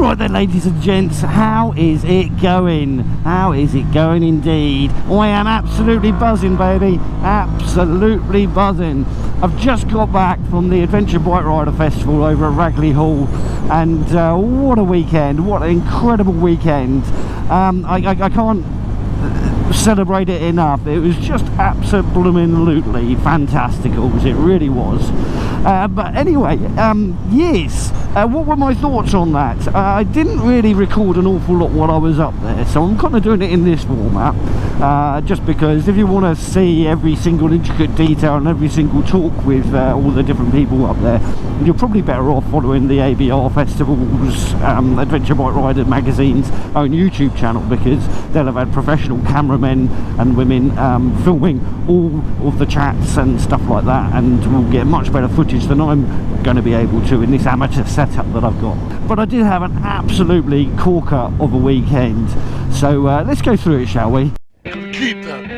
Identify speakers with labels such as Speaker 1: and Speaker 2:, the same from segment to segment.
Speaker 1: Right then, ladies and gents, how is it going? How is it going indeed? I am absolutely buzzing, baby. Absolutely buzzing. I've just got back from the Adventure Bike Rider Festival over at Ragley Hall, and what a weekend. What an incredible weekend. I can't celebrate it enough. It was just absolutely fantasticals. It really was. But anyway, yes, what were my thoughts on that? I didn't really record an awful lot while I was up there, so I'm kind of doing it in this format, just because if you want to see every single intricate detail and every single talk with all the different people up there, you're probably better off following the ABR Festival's Adventure Bike Rider magazine's own YouTube channel, because they'll have had professional cameramen and women filming all of the chats and stuff like that, and we'll get much better footage than I'm going to be able to in this amateur setup that I've got. But I did have an absolutely corker of a weekend, so let's go through it, shall we?
Speaker 2: Keep that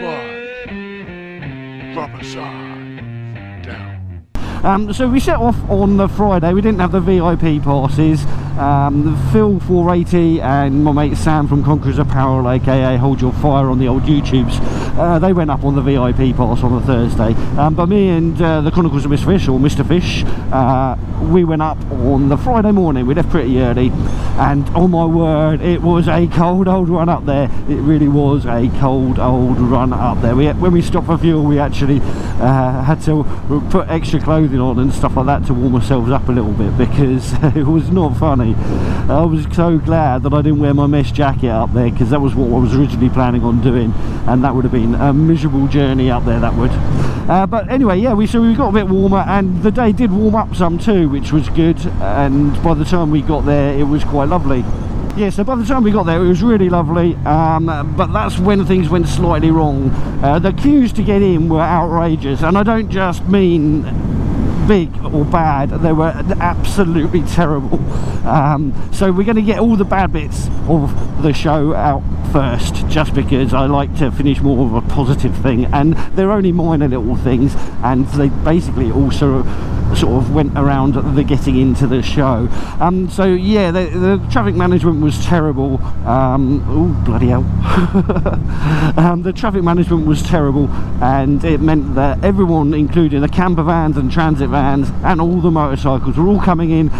Speaker 2: bud from side down.
Speaker 1: So we set off on the Friday. We didn't have the VIP passes. Phil 480 and my mate Sam from Conquerors Apparel, aka Hold Your Fire on the old YouTubes, they went up on the VIP pass on the Thursday, but me and the Chronicles of Mr. Fish, or Mr. Fish, we went up on the Friday morning. We left pretty early, and oh my word, it was a cold old run up there. It really was a cold old run up there. When we stopped for fuel, we actually had to put extra clothing on and stuff like that to warm ourselves up a little bit, because it was not funny. I was so glad that I didn't wear my mesh jacket up there, because that was what I was originally planning on doing, and that would have been a miserable journey up there, that would. But anyway, yeah, we got a bit warmer, and the day did warm up some too, which was good, and by the time we got there it was quite lovely. Yeah, so by the time we got there it was really lovely, but that's when things went slightly wrong. The queues to get in were outrageous, and I don't just mean big or bad, they were absolutely terrible. So we're going to get all the bad bits of the show out first, just because I like to finish more of a positive thing, and they're only minor little things, and they basically also sort of went around the getting into the show. So yeah, the traffic management was terrible. Oh bloody hell. The traffic management was terrible, and it meant that everyone, including the camper vans and transit vans and all the motorcycles, were all coming in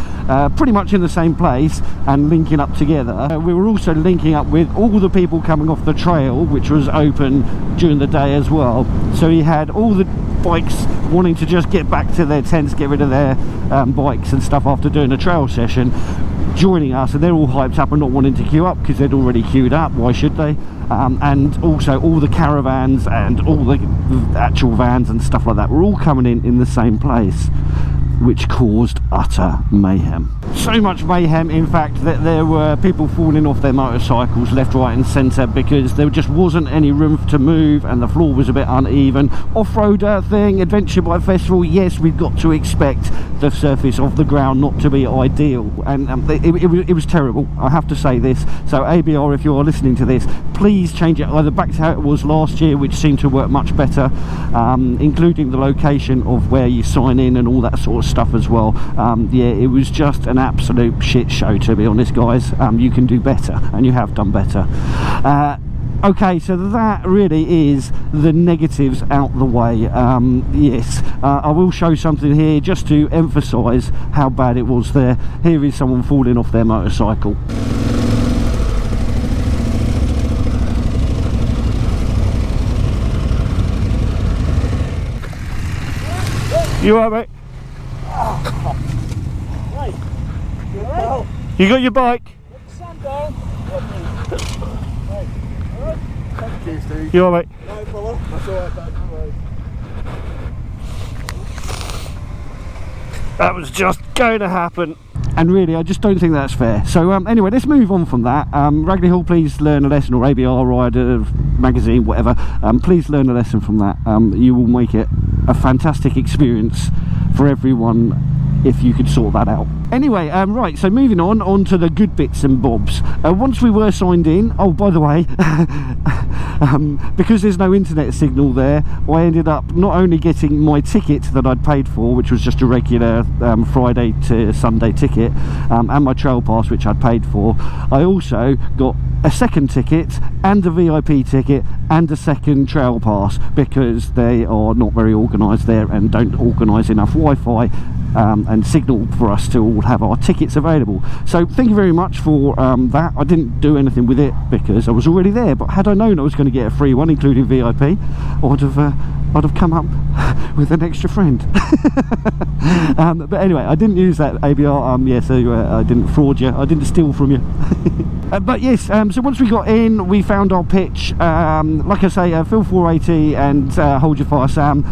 Speaker 1: pretty much in the same place and linking up together. We were also linking up with all the people coming off the trail, which was open during the day as well. So you had all the bikes wanting to just get back to their tents, get rid of their bikes and stuff after doing a trail session, joining us, and they're all hyped up and not wanting to queue up because they'd already queued up. Why should they? And also all the caravans and all the actual vans and stuff like that were all coming in the same place, which caused utter mayhem. So much mayhem, in fact, that there were people falling off their motorcycles left, right and centre, because there just wasn't any room to move and the floor was a bit uneven. Off-roader thing, Adventure Bike Festival, yes, we've got to expect the surface of the ground not to be ideal, and it was terrible, I have to say this. So ABR, if you are listening to this, please change it either back to how it was last year, which seemed to work much better, including the location of where you sign in and all that sort of stuff as well. Yeah, it was just an absolute shit show, to be honest, guys. You can do better, and you have done better. Okay, so that really is the negatives out the way. Yes, I will show something here just to emphasise how bad it was there. Here is someone falling off their motorcycle. You alright, mate? You got your bike? You alright, mate?
Speaker 2: No, fella. That's alright, mate. No worries.
Speaker 1: That was just going to happen, and really I just don't think that's fair. So anyway, let's move on from that. Ragley Hall, please learn a lesson, or ABR Rider magazine, whatever, please learn a lesson from that. You will make it a fantastic experience for everyone if you could sort that out. Anyway, right, so moving on to the good bits and bobs. Once we were signed in, oh, by the way, Because there's no internet signal there, I ended up not only getting my ticket that I'd paid for, which was just a regular Friday to Sunday ticket, and my trail pass, which I'd paid for, I also got a second ticket and a VIP ticket and a second trail pass, because they are not very organised there and don't organise enough Wi-Fi and signal for us to all have our tickets available. So thank you very much for that. I didn't do anything with it because I was already there, but had I known I was going to get a free one including VIP, I'd have come up with an extra friend. But anyway, I didn't use that ABR, yeah, so I didn't fraud you, I didn't steal from you. But yes, so once we got in, we found our pitch. Like I say, Phil 480 and Hold Your Fire Sam,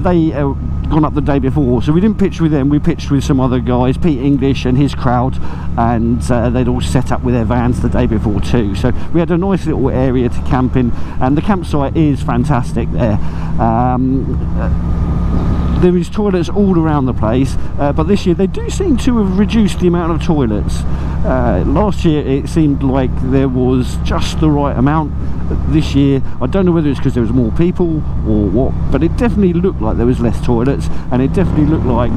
Speaker 1: they gone up the day before, so we didn't pitch with them, we pitched with some other guys, Pete English and his crowd, and they'd all set up with their vans the day before too. So we had a nice little area to camp in, and the campsite is fantastic there. There is toilets all around the place, but this year they do seem to have reduced the amount of toilets. Last year it seemed like there was just the right amount. This year I don't know whether it's because there was more people or what, but it definitely looked like there was less toilets, and it definitely looked like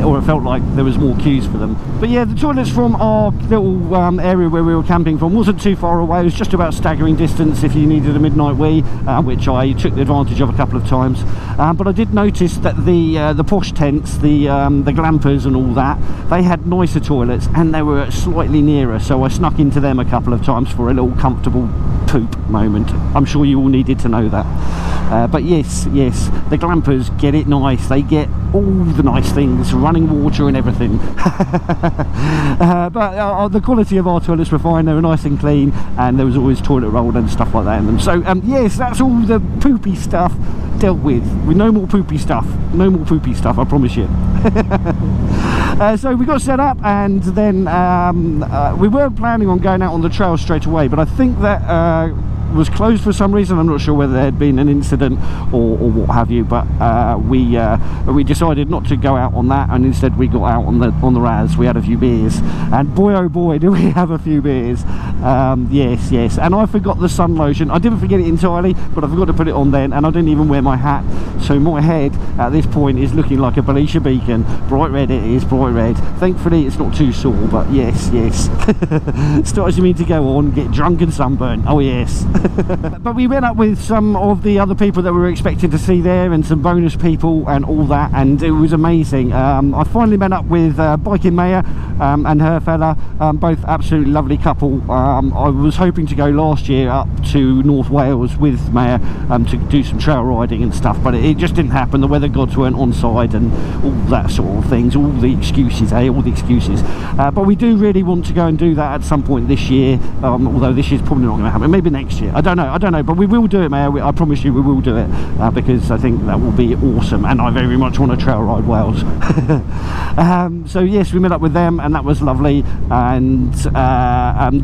Speaker 1: or it felt like there was more queues for them. But yeah, the toilets from our little area where we were camping from wasn't too far away. It was just about staggering distance if you needed a midnight wee, which I took the advantage of a couple of times. But I did notice that the posh tents, the glampers and all that, they had nicer toilets and they were slightly nearer, so I snuck into them a couple of times for a little comfortable poop moment. I'm sure you all needed to know that. But yes, the glampers get it nice. They get all the nice things, running water and everything. But the quality of our toilets were fine. They were nice and clean, and there was always toilet roll and stuff like that in them. So yes, that's all the poopy stuff dealt with no more poopy stuff, I promise you. So we got set up, and then we were planning on going out on the trail straight away, but I think that was closed for some reason. I'm not sure whether there had been an incident or what have you, but we decided not to go out on that, and instead we got out on the Raz. We had a few beers, and boy oh boy did we have a few beers. Yes, and I forgot the sun lotion. I didn't forget it entirely, but I forgot to put it on then, and I didn't even wear my hat, so my head at this point is looking like a Belisha beacon. Bright red it is, bright red. Thankfully it's not too sore, but yes. Starts me to go on, get drunk and sunburn. Oh yes. But we went up with some of the other people that we were expecting to see there, and some bonus people and all that, and it was amazing. I finally met up with Biking Maya and her fella, both absolutely lovely couple. I was hoping to go last year up to North Wales with Maya to do some trail riding and stuff, but it just didn't happen. The weather gods weren't on side and all that sort of things, all the excuses, all the excuses. But we do really want to go and do that at some point this year, although this year's probably not going to happen. Maybe next year, I don't know, but we will do it, Maya. I promise you we will do it, because I think that will be awesome, and I very much want to trail ride Wales. So yes, we met up with them, and that was lovely, and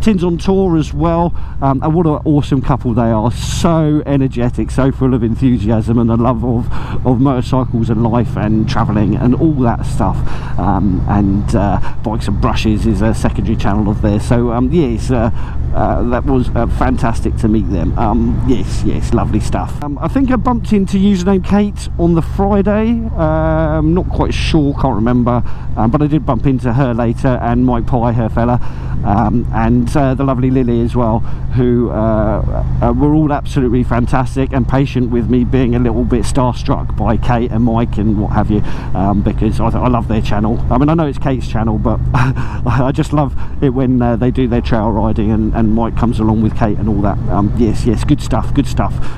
Speaker 1: Tin's on tour as well, and what an awesome couple they are. So energetic, so full of enthusiasm and a love of motorcycles and life and travelling and all that stuff. And Bikes and Brushes is a secondary channel of theirs, so yes, that was fantastic to meet them. Yes, lovely stuff. I think I bumped into UsernameKate on the Friday, not quite sure, can't remember, but I did bump into her later, and Mike Pye, her fella, and the lovely Lily as well, who were all absolutely fantastic and patient with me being a little bit starstruck by Kate and Mike and what have you, because I love their channel. I mean, I know it's Kate's channel, but I just love it when they do their trail riding and Mike comes along with Kate and all that. Yes, good stuff.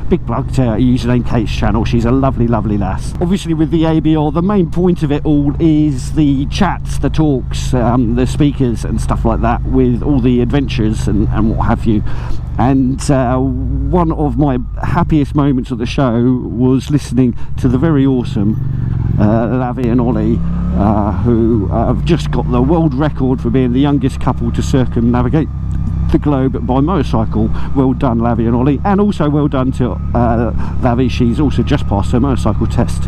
Speaker 1: Big plug to UsernameKate's channel. She's a lovely lass. Obviously with the ABR, the main point of it all is the chats, the talks, the speakers and stuff like that, with all the adventures and what have you. And one of my happiest moments of the show was listening to the very awesome LaviandOllie, who have just got the world record for being the youngest couple to circumnavigate the globe by motorcycle. Well done, LaviandOllie, and also well done to Lavi. She's also just passed her motorcycle test,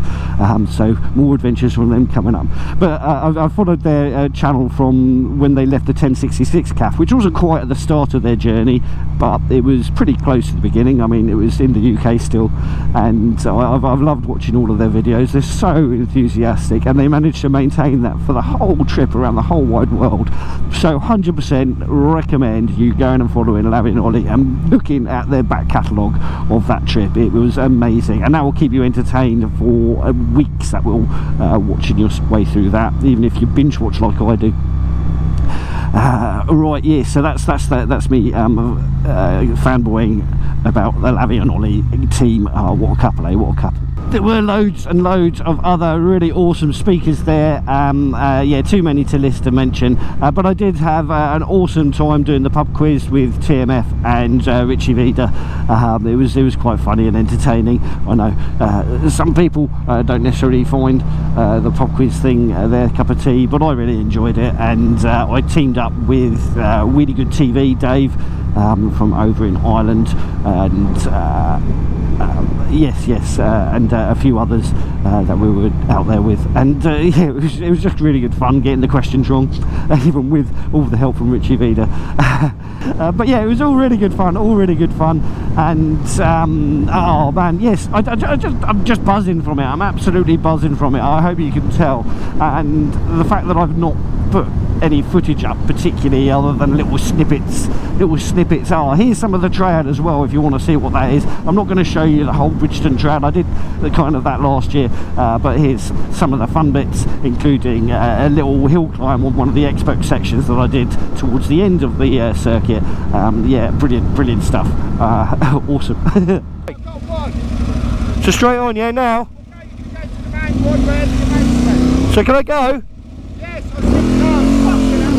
Speaker 1: so more adventures from them coming up. But I followed their channel from when they left the 1066 CAF, which wasn't quite at the start of their journey, but it was pretty close to the beginning. I mean, it was in the UK still, and I've loved watching all of their videos. They're so enthusiastic, and they managed to maintain that for the whole trip around the whole wide world. So 100% recommend you going and following LaviandOllie and looking at their back catalogue of that trip. It was amazing, and that will keep you entertained for weeks. That will watching your way through that, even if you binge watch like I do. Right, yeah, so that's me fanboying about the LaviandOllie team. What a couple, eh? What a couple. There were loads and loads of other really awesome speakers there. Yeah, too many to list and mention, but I did have an awesome time doing the pub quiz with TMF and Richie Vader. It was quite funny and entertaining. I know some people don't necessarily find the pub quiz thing their cup of tea, but I really enjoyed it, and I teamed up with wheeliegoodtv Dave from over in Ireland, and yes, and a few others that we were out there with, and yeah, it was just really good fun getting the questions wrong, even with all the help from Richie Vader. But yeah, it was all really good fun, and oh man, yes, I'm just buzzing from it. I'm absolutely buzzing from it. I hope you can tell, and the fact that I've not put any footage up particularly other than little snippets. Here's some of the trad as well if you want to see what that is. I'm not going to show you the whole Bridgestone trad. I did the kind of that last year, but here's some of the fun bits, including a little hill climb on one of the expo sections that I did towards the end of the circuit. Yeah, brilliant stuff. Awesome. So straight on, yeah, now. So can I go?
Speaker 2: Yes, I think so. Fucking hell.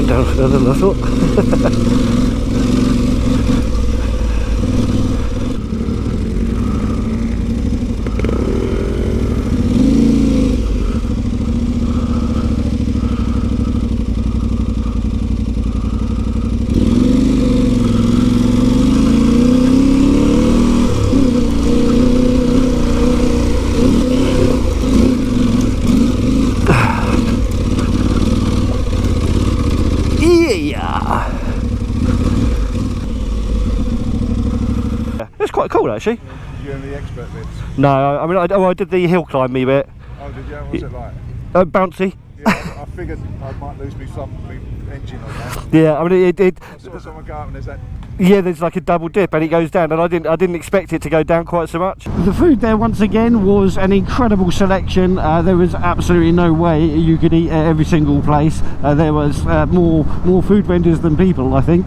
Speaker 1: Down further than I thought. Quite cool actually.
Speaker 2: You and the expert bits?
Speaker 1: No, I mean I did the hill climb me bit.
Speaker 2: Oh, did you? What's it like?
Speaker 1: Bouncy.
Speaker 2: Yeah, I figured I might lose me engine on that.
Speaker 1: Yeah, I mean it
Speaker 2: I saw someone go up and there's that.
Speaker 1: Yeah, there's like a double dip and it goes down, and I didn't expect it to go down quite so much. The food there once again was an incredible selection. There was absolutely no way you could eat at every single place. There was more food vendors than people, I think.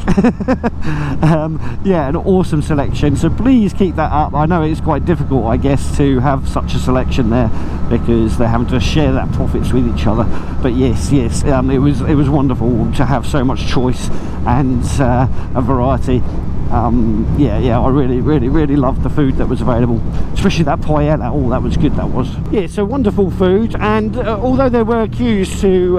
Speaker 1: Yeah, an awesome selection, so please keep that up. I know it's quite difficult, I guess, to have such a selection there because they're having to share that profits with each other, but yes, it was wonderful to have so much choice and a variety. Yeah, I really loved the food that was available, especially that paella. Oh, that was good, that was. Yeah, so wonderful food, and although there were queues to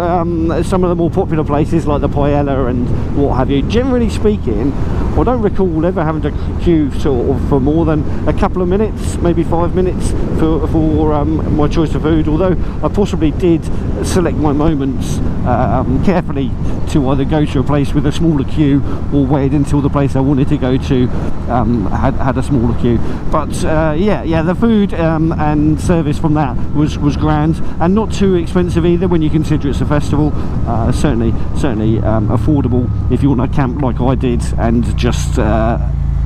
Speaker 1: some of the more popular places like the paella and what have you, generally speaking, I don't recall ever having to queue sort of for more than a couple of minutes, maybe 5 minutes for my choice of food, although I possibly did select my moments carefully to either go to a place with a smaller queue or wait until the place I wanted to go to had a smaller queue. But yeah, the food and service from that was grand, and not too expensive either when you consider it's a festival. Certainly affordable if you want to camp like I did and just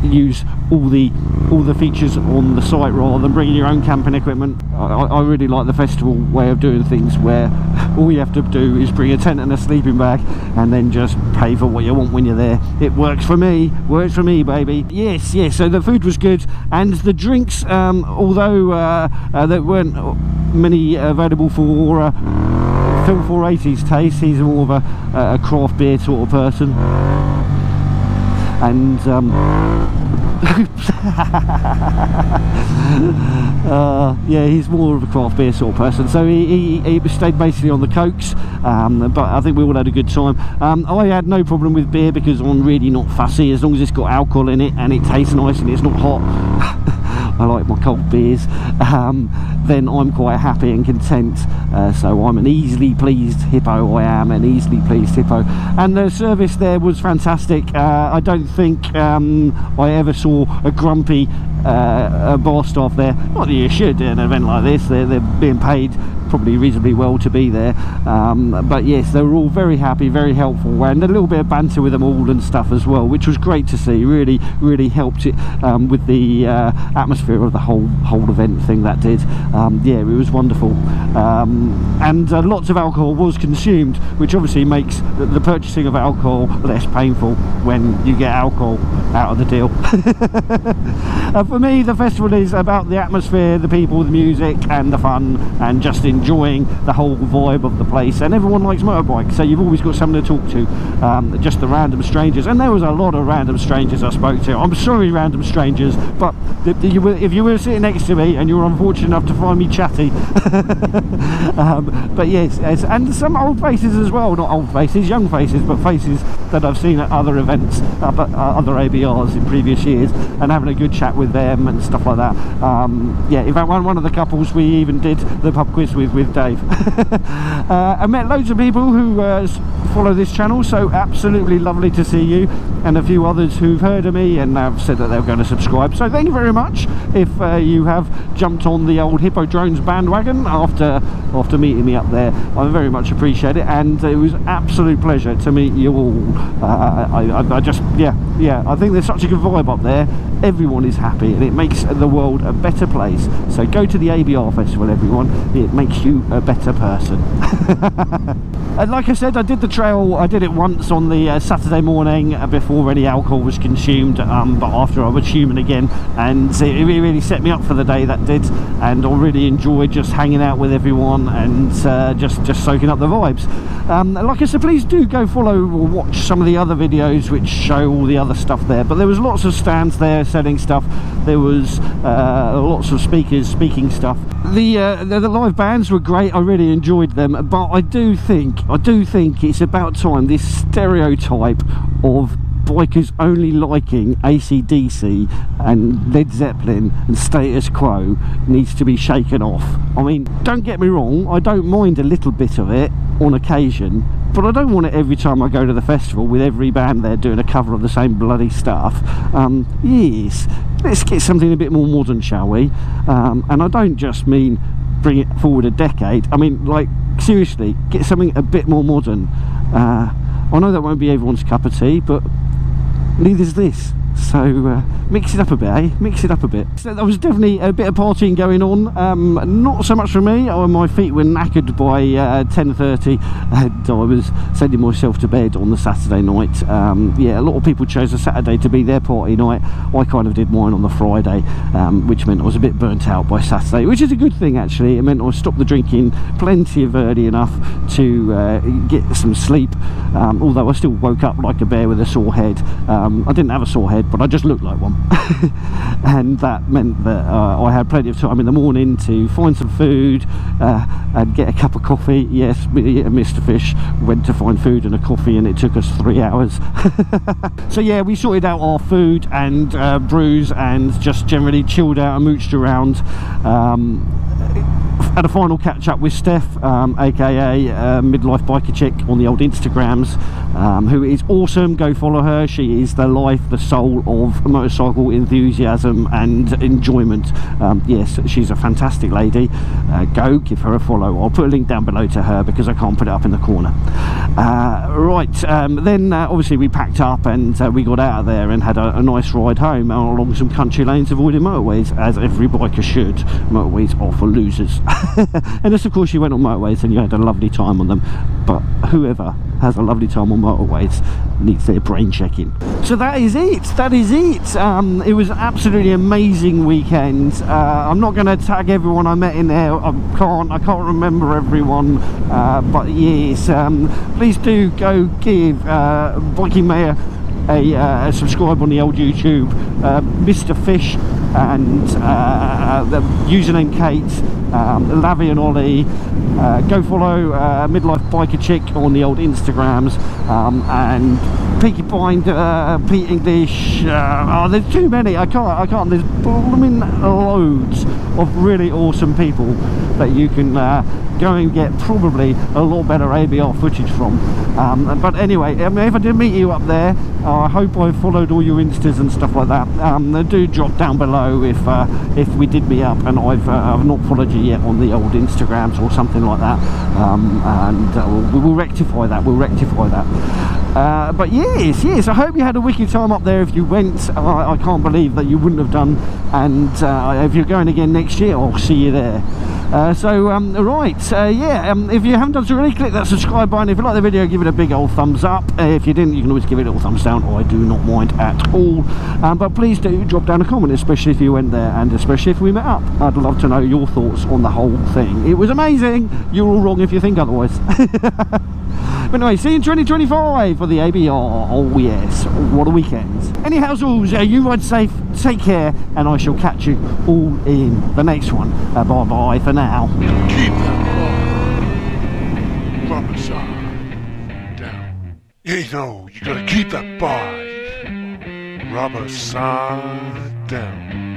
Speaker 1: use all the features on the site rather than bringing your own camping equipment. I really like the festival way of doing things, where all you have to do is bring a tent and a sleeping bag and then just pay for what you want when you're there. It works for me, baby. Yes, so the food was good, and the drinks, although there weren't many available for Phil 480's taste. He's more of a craft beer sort of person, and yeah, he's more of a craft beer sort of person, so he stayed basically on the cokes, but I think we all had a good time. I had no problem with beer because I'm really not fussy, as long as it's got alcohol in it and it tastes nice and it's not hot. I like my cold beers, then I'm quite happy and content. So I'm an easily pleased hippo. I am an easily pleased hippo, and the service there was fantastic. I don't think I ever saw a grumpy bar staff there. Not that you should at an event like this. They're being paid probably reasonably well to be there, but yes, they were all very happy, very helpful, and a little bit of banter with them all and stuff as well, which was great to see. Really helped it with the atmosphere of the whole event thing. That did, yeah, it was wonderful, and lots of alcohol was consumed, which obviously makes the purchasing of alcohol less painful when you get alcohol out of the deal. For me, the festival is about the atmosphere, the people, the music and the fun, and just enjoying the whole vibe of the place. And everyone likes motorbikes, so you've always got someone to talk to, just the random strangers, and there was a lot of random strangers I spoke to. I'm sorry, random strangers, but if you were sitting next to me and you were unfortunate enough to find me chatty, but yes, and some old faces as well, not old faces, young faces, but faces that I've seen at other events, other ABRs in previous years, and having a good chat with them and stuff like that. Yeah, in fact, one of the couples we even did the pub quiz with Dave. I met loads of people who follow this channel, so absolutely lovely to see you, and a few others who've heard of me and have said that they're going to subscribe, so thank you very much if you have jumped on the old Hippo-Drones bandwagon after meeting me up there. I very much appreciate it, and it was absolute pleasure to meet you all. I just, yeah, I think there's such a good vibe up there. Everyone is happy and it makes the world a better place, so go to the ABR festival, everyone. It makes you a better person. And like I said, I did the trail. I did it once on the Saturday morning before any alcohol was consumed, but after I was human again, and it really set me up for the day, that did, and I really enjoyed just hanging out with everyone and just soaking up the vibes. Like I said, please do go follow or watch some of the other videos which show all the other stuff there, but there was lots of stands there selling stuff. There was lots of speakers speaking stuff. The live bands were great. I really enjoyed them, but I do think it's about time this stereotype of bikers only liking AC/DC and Led Zeppelin and Status Quo needs to be shaken off. I mean, don't get me wrong, I don't mind a little bit of it on occasion, but I don't want it every time I go to the festival with every band there doing a cover of the same bloody stuff. Yes, let's get something a bit more modern, shall we? And I don't just mean bring it forward a decade. I mean, like, seriously, get something a bit more modern. I know that won't be everyone's cup of tea, but neither is this. So mix it up a bit, eh? Mix it up a bit. So there was definitely a bit of partying going on. Not so much for me. My feet were knackered by 10:30, and I was sending myself to bed on the Saturday night. Yeah, a lot of people chose the Saturday to be their party night. I kind of did mine on the Friday, which meant I was a bit burnt out by Saturday, which is a good thing actually. It meant I stopped the drinking plenty of early enough to get some sleep. Although I still woke up like a bear with a sore head. I didn't have a sore head, but I just looked like one. And that meant that I had plenty of time in the morning to find some food and get a cup of coffee. Yes, Mr. Fish went to find food and a coffee, and it took us 3 hours. So yeah, we sorted out our food and brews and just generally chilled out and mooched around. Had a final catch up with Steph, aka midlife biker chick on the old Instagrams, who is awesome. Go follow her. She is the life, the soul of motorcycle enthusiasm and enjoyment. Yes, she's a fantastic lady. Go give her a follow. I'll put a link down below to her because I can't put it up in the corner. Then obviously we packed up and we got out of there and had a nice ride home along some country lanes, avoiding motorways, as every biker should. Motorways are for losers. Unless of course you went on motorways and you had a lovely time on them, but whoever has a lovely time on motorways needs their brain checking. So that is it. It was an absolutely amazing weekend. I'm not going to tag everyone I met in there. I can't remember everyone, but yes, please do go give Biking Mayor a subscribe on the old YouTube, Mr. Fish and the UsernameKate, LaviandOllie. Go follow Midlife Biker Chick on the old Instagrams, and Peaky Binder, Pete English. There's too many. I can't. There's blooming loads of really awesome people that you can go and get probably a lot better ABR footage from. But anyway, if I did meet you up there, I hope I followed all your instas and stuff like that. Do drop down below if we did meet up and I've not followed you yet on the old Instagrams or something like that, and we'll rectify that. But yes, I hope you had a wicked time up there. If you went, I can't believe that you wouldn't have done, and if you're going again next year, I'll see you there. If you haven't done so already, click that subscribe button. If you like the video, give it a big old thumbs up. If you didn't, you can always give it a little thumbs down. I do not mind at all. But please do drop down a comment, especially if you went there and especially if we met up. I'd love to know your thoughts on the whole thing. It was amazing. You're all wrong if you think otherwise. But anyway, see you in 2025 for the ABR. Oh yes, what a weekend. Anyhow, you ride safe, take care, and I shall catch you all in the next one. Bye bye for now.
Speaker 3: Keep that bar. Rubber side down. You know, you gotta keep that bar. Rubber side down.